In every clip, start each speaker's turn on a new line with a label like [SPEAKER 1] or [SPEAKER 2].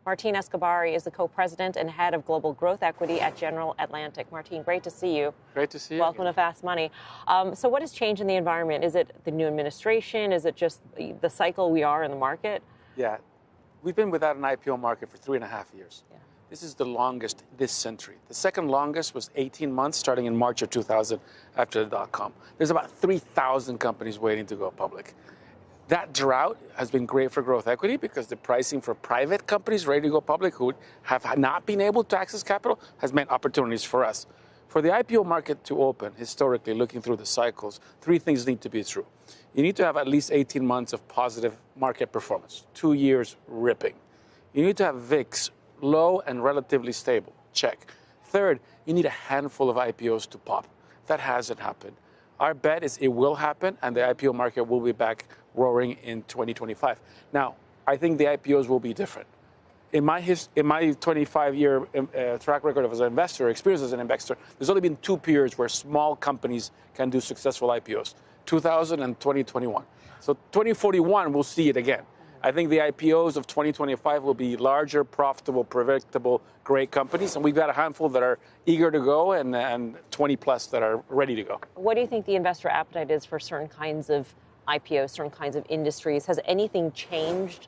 [SPEAKER 1] Martín Escobari is the co-president and head of global growth equity at General Atlantic. Martín, great to see you.
[SPEAKER 2] Great to see you.
[SPEAKER 1] Welcome to Fast Money. So what has changed in the environment? Is it the new administration? Is it just the cycle we are in the market?
[SPEAKER 2] Yeah. We've been without an IPO market for 3.5 years. Yeah. This is the longest this century. The second longest was 18 months, starting in March of 2000 after the dot-com. There's about 3,000 companies waiting to go public. That drought has been great for growth equity because the pricing for private companies ready to go public who have not been able to access capital has meant opportunities for us. For the IPO market to open, historically, looking through the cycles, three things need to be true. You need to have at least 18 months of positive market performance, 2 years ripping. You need to have VIX low and relatively stable, check. Third, you need a handful of IPOs to pop. That hasn't happened. Our bet is it will happen, and the IPO market will be back roaring in 2025. Now, I think the IPOs will be different. In my 25-year track record as an investor, experience as an investor, there's only been 2 periods where small companies can do successful IPOs, 2000 and 2021. So 2041, we'll see it again. I think the IPOs of 2025 will be larger, profitable, predictable, great companies. And we've got a handful that are eager to go and 20 plus that are ready to go.
[SPEAKER 1] What do you think the investor appetite is for certain kinds of IPOs, certain kinds of industries? Has anything changed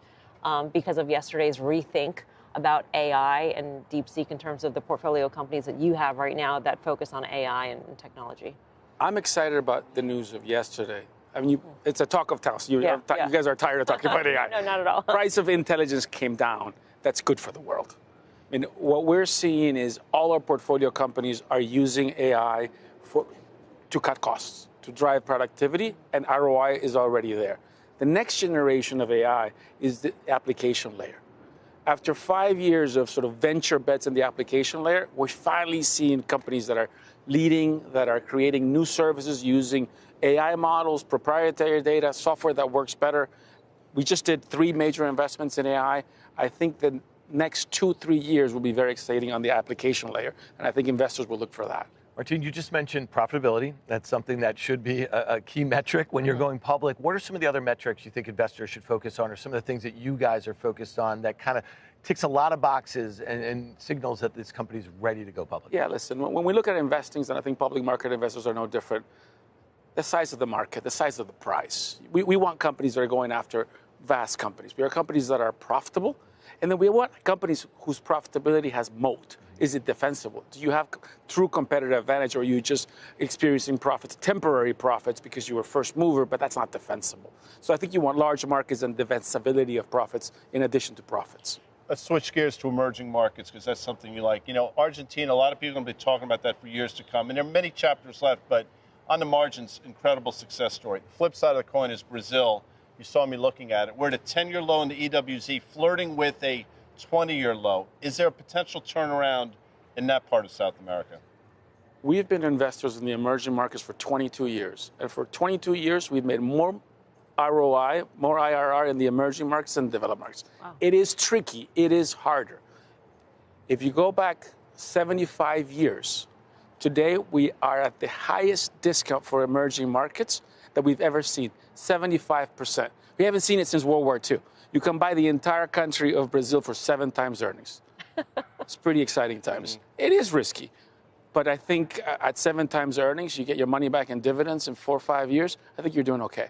[SPEAKER 1] because of yesterday's rethink about AI and DeepSeek in terms of the portfolio companies that you have right now that focus on AI and technology?
[SPEAKER 2] I'm excited about the news of yesterday. I mean, it's a talk of town. So you guys are tired of talking about AI.
[SPEAKER 1] No, not at all.
[SPEAKER 2] Price of intelligence came down. That's good for the world. I mean, what we're seeing is all our portfolio companies are using AI to cut costs, to drive productivity, and ROI is already there. The next generation of AI is the application layer. After 5 years of sort of venture bets in the application layer, we're finally seeing companies that are leading, that are creating new services using AI models, proprietary data, software that works better. We just did 3 major investments in AI. I think the next 2-3 years will be very exciting on the application layer, and I think investors will look for that.
[SPEAKER 3] Martín, you just mentioned profitability. That's something that should be a key metric when you're going public. What are some of the other metrics you think investors should focus on, or some of the things that you guys are focused on that kind of ticks a lot of boxes and signals that this company's ready to go public?
[SPEAKER 2] Yeah, listen, when we look at investings, and I think public market investors are no different, the size of the market, the size of the price. We want companies that are going after vast companies. We are companies that are profitable, and then we want companies whose profitability has moat. Is it defensible? Do you have true competitive advantage, or are you just experiencing profits, temporary profits, because you were first mover, but that's not defensible? So I think you want large markets and defensibility of profits in addition to profits.
[SPEAKER 4] Let's switch gears to emerging markets, because that's something you like. You know, Argentina, a lot of people are going to be talking about that for years to come, and there are many chapters left, but on the margins, incredible success story. The flip side of the coin is Brazil. You saw me looking at it. We're at a 10-year low in the EWZ, flirting with a 20-year low. Is there a potential turnaround in that part of South America?
[SPEAKER 2] We have been investors in the emerging markets for 22 years. And for 22 years, we've made more ROI, more IRR in the emerging markets than developed markets. Wow. It is tricky. It is harder. If you go back 75 years, today we are at the highest discount for emerging markets that we've ever seen, 75%. We haven't seen it since World War II. You can buy the entire country of Brazil for 7 times earnings. It's pretty exciting times. It is risky, but I think at 7 times earnings, you get your money back in dividends in 4 or 5 years. I think you're doing okay.